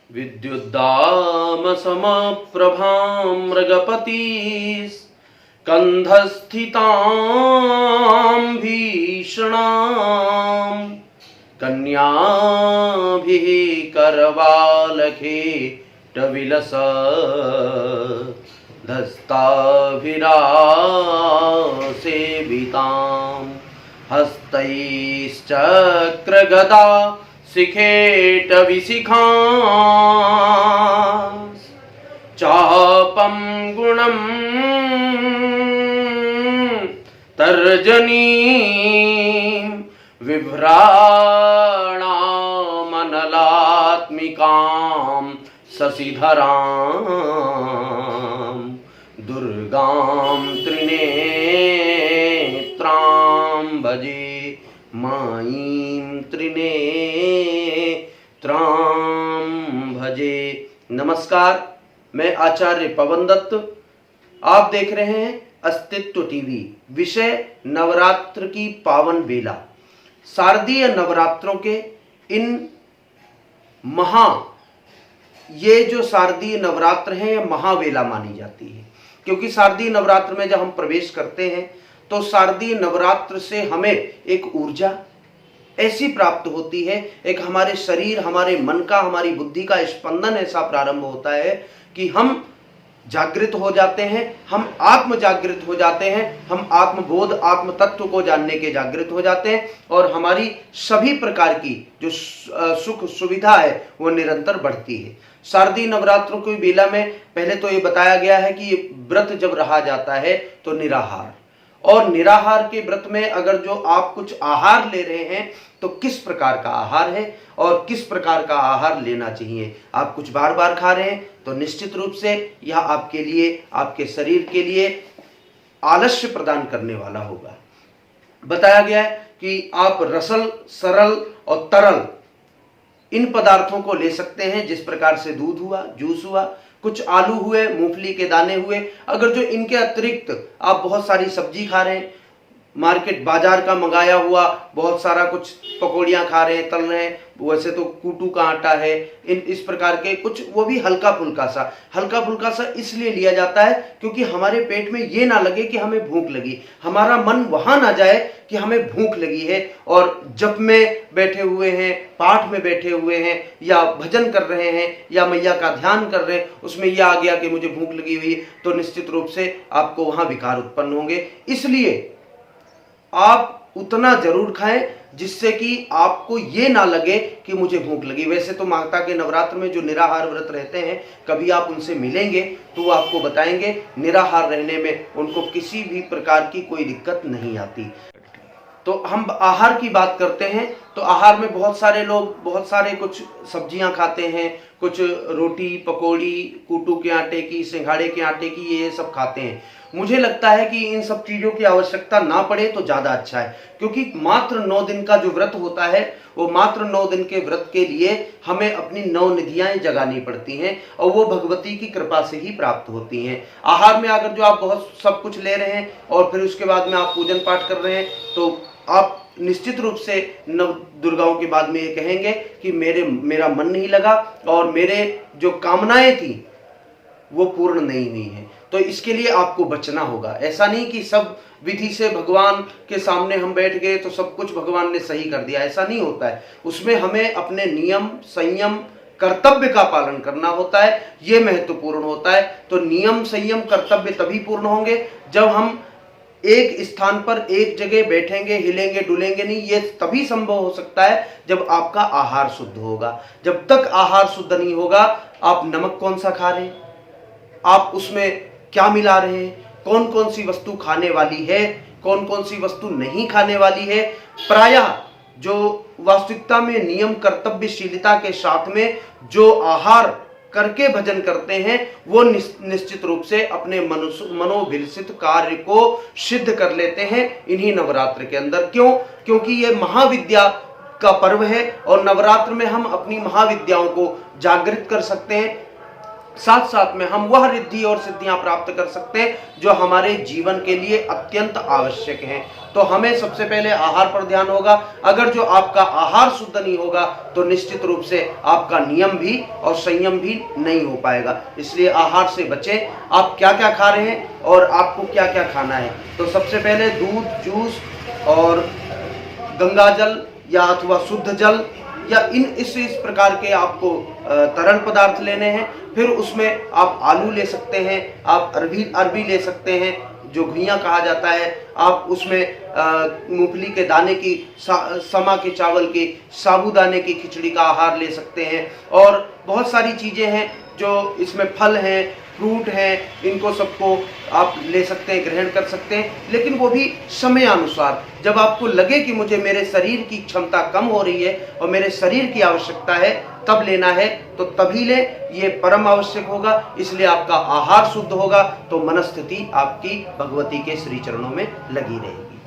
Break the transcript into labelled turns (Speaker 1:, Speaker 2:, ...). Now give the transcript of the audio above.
Speaker 1: विद्युद्दामसमप्रभां मृगपतिः स्कन्धस्थितां भीषणां कन्याभिः करवालखेटविलसद्हस्ताभिरासेवितां हस्तैश्चक्रगदा शिखेटविशिखां चापं गुणं तर्जनीं विभ्राणामनलात्मिकां शशिधरां दुर्गां त्रिनेत्रां भजे माईं त्रिनेत्रां भजे। नमस्कार, मैं आचार्य पवन दत्त। आप देख रहे हैं अस्तित्व टीवी। विषय नवरात्र की पावन बेला। शारदीय नवरात्रों के इन ये जो शारदीय नवरात्र हैं ये महावेला मानी जाती है, क्योंकि शारदीय नवरात्र में जब हम प्रवेश करते हैं तो शारदीय नवरात्र से हमें एक ऊर्जा ऐसी प्राप्त होती है, एक हमारे शरीर, हमारे मन का, हमारी बुद्धि का स्पंदन ऐसा प्रारंभ होता है कि हम जागृत हो जाते हैं, हम आत्म जागृत हो जाते हैं, हम आत्मबोध, आत्म तत्व को जानने के जागृत हो जाते हैं और हमारी सभी प्रकार की जो सुख सुविधा है वो निरंतर बढ़ती है। शारदीय नवरात्रों की बेला में पहले तो ये बताया गया है कि ये व्रत जब रहा जाता है तो निराहार, और निराहार के व्रत में अगर जो आप कुछ आहार ले रहे हैं तो किस प्रकार का आहार है और किस प्रकार का आहार लेना चाहिए। आप कुछ बार बार खा रहे हैं तो निश्चित रूप से यह आपके लिए, आपके शरीर के लिए आलस्य प्रदान करने वाला होगा। बताया गया है कि आप रसल, सरल और तरल इन पदार्थों को ले सकते हैं, जिस प्रकार से दूध हुआ, जूस हुआ, कुछ आलू हुए, मूंगफली के दाने हुए। अगर जो इनके अतिरिक्त आप बहुत सारी सब्जी खा रहे हैं, मार्केट बाजार का मंगाया हुआ बहुत सारा कुछ पकौड़ियाँ खा रहे हैं, तल रहे हैं, वैसे तो कूटू का आटा है, इस प्रकार के कुछ, वो भी हल्का फुल्का सा इसलिए लिया जाता है क्योंकि हमारे पेट में ये ना लगे कि हमें भूख लगी, हमारा मन वहां ना जाए कि हमें भूख लगी है और जप में बैठे हुए हैं, पाठ में बैठे हुए हैं या भजन कर रहे हैं या मैया का ध्यान कर रहे हैं, उसमें यह आ गया कि मुझे भूख लगी हुई है, तो निश्चित रूप से आपको वहां विकार उत्पन्न होंगे। इसलिए आप उतना जरूर खाएं जिससे कि आपको ये ना लगे कि मुझे भूख लगी। वैसे तो माता के नवरात्र में जो निराहार व्रत रहते हैं, कभी आप उनसे मिलेंगे तो वो आपको बताएंगे निराहार रहने में उनको किसी भी प्रकार की कोई दिक्कत नहीं आती। तो हम आहार की बात करते हैं तो आहार में बहुत सारे लोग बहुत सारे कुछ सब्जियां खाते हैं, कुछ रोटी, पकौड़ी, कूटू के आटे की, सिंघाड़े के आटे की, ये सब खाते हैं। मुझे लगता है कि इन सब चीज़ों की आवश्यकता ना पड़े तो ज़्यादा अच्छा है, क्योंकि मात्र 9 दिन का जो व्रत होता है वो मात्र 9 दिन के व्रत के लिए हमें अपनी 9 निधियाँ जगानी पड़ती हैं और वो भगवती की कृपा से ही प्राप्त होती हैं। आहार में अगर जो आप बहुत सब कुछ ले रहे हैं और फिर उसके बाद में आप पूजन पाठ कर रहे हैं तो आप निश्चित रूप से नव दुर्गाओं के बाद में ये कहेंगे कि मेरा मन नहीं लगा और मेरे जो कामनाएं थी वो पूर्ण नहीं हुई हैं। तो इसके लिए आपको बचना होगा। ऐसा नहीं कि सब विधि से भगवान के सामने हम बैठ गए तो सब कुछ भगवान ने सही कर दिया, ऐसा नहीं होता है। उसमें हमें अपने नियम, संयम, कर्तव्य का पालन करना होता है, ये महत्वपूर्ण होता है। तो नियम, संयम, कर्तव्य तभी पूर्ण होंगे जब हम एक स्थान पर एक जगह बैठेंगे, हिलेंगे डुलेंगे नहीं। ये तभी संभव हो सकता है जब आपका आहार शुद्ध होगा। जब तक आहार शुद्ध नहीं होगा, आप नमक कौन सा खा रहे हैं, आप उसमें क्या मिला रहे हैं, कौन कौन सी वस्तु खाने वाली है, कौन कौन सी वस्तु नहीं खाने वाली है। प्रायः जो वास्तविकता में नियम, कर्तव्यशीलता के साथ में जो आहार करके भजन करते हैं वो निश्चित रूप से अपने मनोभिलषित कार्य को सिद्ध कर लेते हैं इन्हीं नवरात्र के अंदर। क्यों? क्योंकि ये महाविद्या का पर्व है और नवरात्र में हम अपनी महाविद्याओं को जागृत कर सकते हैं, साथ साथ में हम वह रिद्धि और सिद्धियां प्राप्त कर सकते हैं जो हमारे जीवन के लिए अत्यंत आवश्यक हैं। तो हमें सबसे पहले आहार पर ध्यान होगा। अगर जो आपका आहार शुद्ध नहीं होगा तो निश्चित रूप से आपका नियम भी और संयम भी नहीं हो पाएगा। इसलिए आहार से बचें। आप क्या क्या खा रहे हैं और आपको क्या क्या खाना है। तो सबसे पहले दूध, जूस और गंगा जल या अथवा शुद्ध जल या इस प्रकार के आपको तरल पदार्थ लेने हैं। फिर उसमें आप आलू ले सकते हैं, आप अरबी ले सकते हैं जो घुइयां कहा जाता है। आप उसमें मूंगफली के दाने की, समा के चावल की, साबूदाने की खिचड़ी का आहार ले सकते हैं। और बहुत सारी चीज़ें हैं जो इसमें, फल हैं, फ्रूट हैं, इनको सबको आप ले सकते हैं, ग्रहण कर सकते हैं, लेकिन वो भी समय अनुसार। जब आपको लगे कि मुझे मेरे शरीर की क्षमता कम हो रही है और मेरे शरीर की आवश्यकता है तब लेना है तो तभी ले, ये परम आवश्यक होगा। इसलिए आपका आहार शुद्ध होगा तो मनस्थिति आपकी भगवती के श्री चरणों में लगी रहेगी।